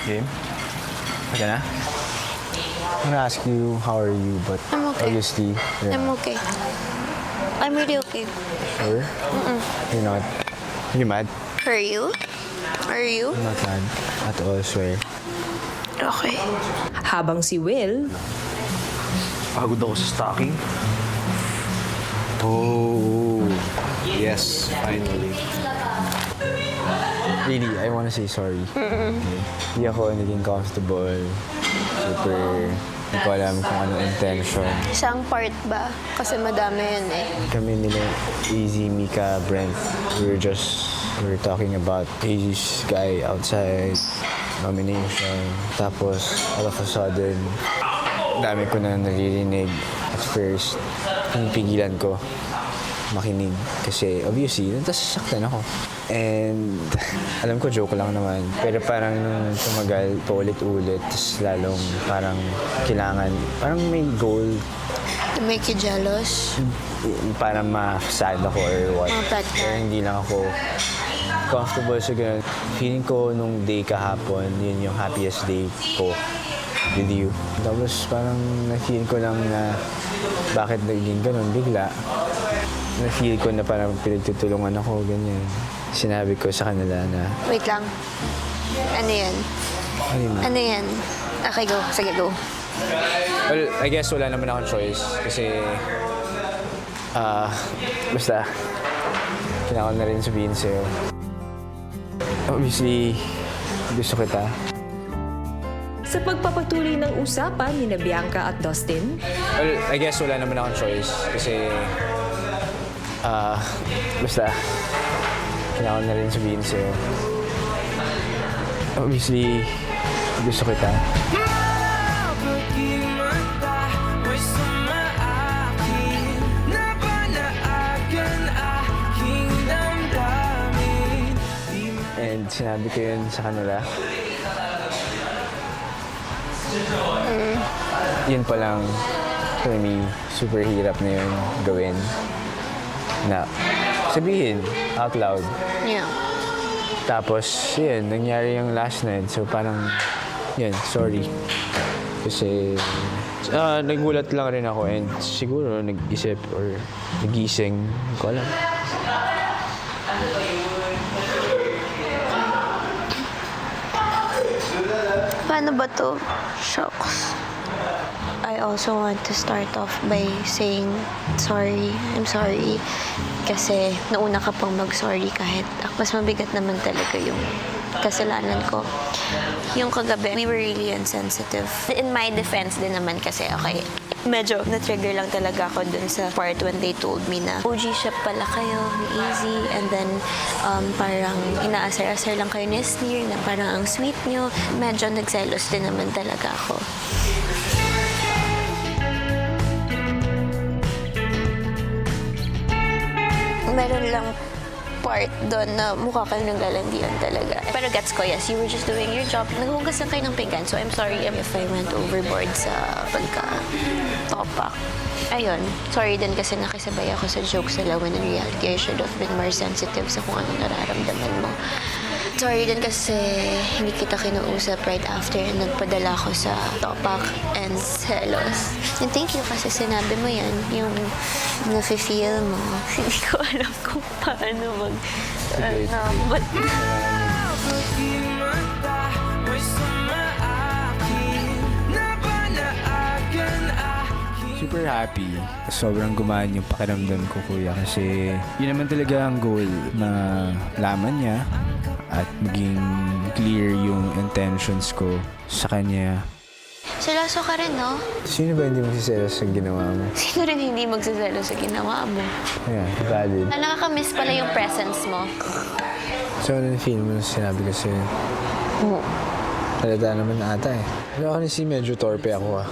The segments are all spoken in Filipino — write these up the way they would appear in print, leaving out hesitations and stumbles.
Game? Okay na? I'm gonna ask you, how are you? But I'm okay. obviously, you're I'm not. okay. I'm really okay. Sure? You're not. Are you mad? Are you? Are you? I'm not mad at all, I swear. Okay. Habang si Will, Pagod ako sa stocking. Oh, yes, finally. Really, I wanna say sorry. Okay. Hindi ako naging comfortable. Super, hindi ko alam kung anong intention. Isang part ba? Kasi madami yun eh. Kami nila, Easy, Mika, Brent, we were talking about Easy's guy outside, nomination. Tapos, all of a sudden, dami ko na naririnig. At first, pigilan ko makinig. Kasi obviously, nasasaktan ako. And alam ko joke lang naman. Pero parang nung tumagal, paulit-ulit, tapos lalong parang kailangan, parang may goal. To make you jealous. Para ma-sad ako or what. Mga bad Pero hindi lang ako comfortable sa ganun. Feeling ko nung day kahapon, yun yung happiest day ko with you. Tapos parang na-feel ko lang na bakit naging ganun bigla. Na-feel ko na parang pinagtutulungan ako, ganyan. Sinabi ko sa kanila na, Wait lang. Ano yan? ano yun? Ano yan? Okay, go. Sige, go. Well, I guess wala naman akong choice kasi basta kailangan ko na rin sabihin sa'yo. Obviously, gusto kita. sa pagpapatuloy ng usapan ni Bianca at Dustin, Well, I guess wala naman akong choice kasi basta kailangan ko na rin sabihin sa'yo. Obviously, gusto kita. And sinabi ko yun sa kanila. Yun pa lang, for me, super hirap na yun gawin. Na sabihin out loud. Yeah. Tapos, yun, nangyari yung last night. So parang, yun, sorry. Kasi, nagulat lang rin ako and siguro nag-isip or nagising. Hindi ko alam. Paano ba to? Shocks. I also want to start off by saying sorry. I'm sorry. Kasi nauna ka pang mag-sorry kahit mas mabigat naman talaga yung kasalanan ko. Yung kagabi, we were really insensitive. In my defense din naman kasi, okay, medyo na-trigger lang talaga ako dun sa part when they told me na OG ship pala kayo ni Easy and then parang inaasar-asar lang kayo ni Sneer na parang ang sweet nyo. Medyo nagselos din naman talaga ako. Meron lang part doon na mukha kayo naglalandian talaga. Pero gets ko, yes, you were just doing your job. Naghugas lang kayo ng pinggan. So I'm sorry if I went overboard sa pagka-topak. Ayun, sorry din kasi nakisabay ako sa jokes nila when in reality I should have been more sensitive sa kung anong nararamdaman mo. Sorry din kasi hindi kita kinausap right after and nagpadala ako sa topak and selos. And thank you kasi sinabi mo yan, yung nafe-feel mo. Hindi ko alam kung paano but Super happy. Sobrang gumaan yung pakiramdam ko, kuya. Kasi yun naman talaga ang goal na laman niya at maging clear yung intentions ko sa kanya. seloso ka rin, no? Sino ba hindi magsiselos sa ginawa mo? Sino rin hindi magsaselo sa ginawa mo? Ayan, valid. Nakakamiss pala yung presence mo. So, ano feel mo nung sinabi ko sa'yo? Halata naman ata eh. Pero ako si medyo torpe ako ah.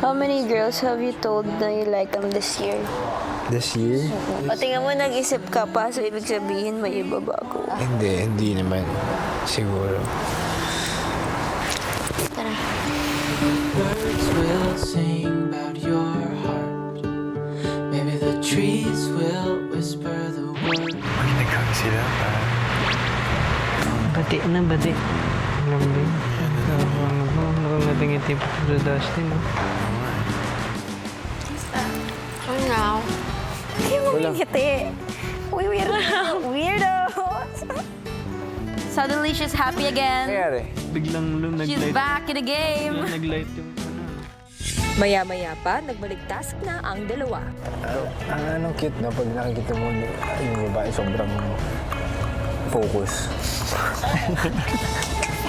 How many girls have you told na you like them this year? This year? O tingnan mo, nag-isip ka pa, so ibig sabihin may iba ba ako? Hindi naman. Siguro. Tara. Birds will sing about your heart. Maybe the trees will whisper the word. Makinig kami sila pa. Bati na bati. Alam mo yun? ngiti pa sa Dusty mo. Oh, now. Hindi mo ngiti. Uy, weirdo. Suddenly, she's happy again. Nangyari? Biglang She's nag-light. back in the game. Biglang nag-light yung ano. Maya-maya pa, nagbaligtas na ang dalawa. Anong cute na pag nakikita mo yung babae sobrang focus.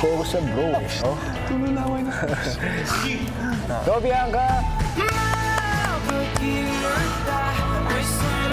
Focus sa bro. Oh? Tululawan na. Go, Bianca! But you and I, we're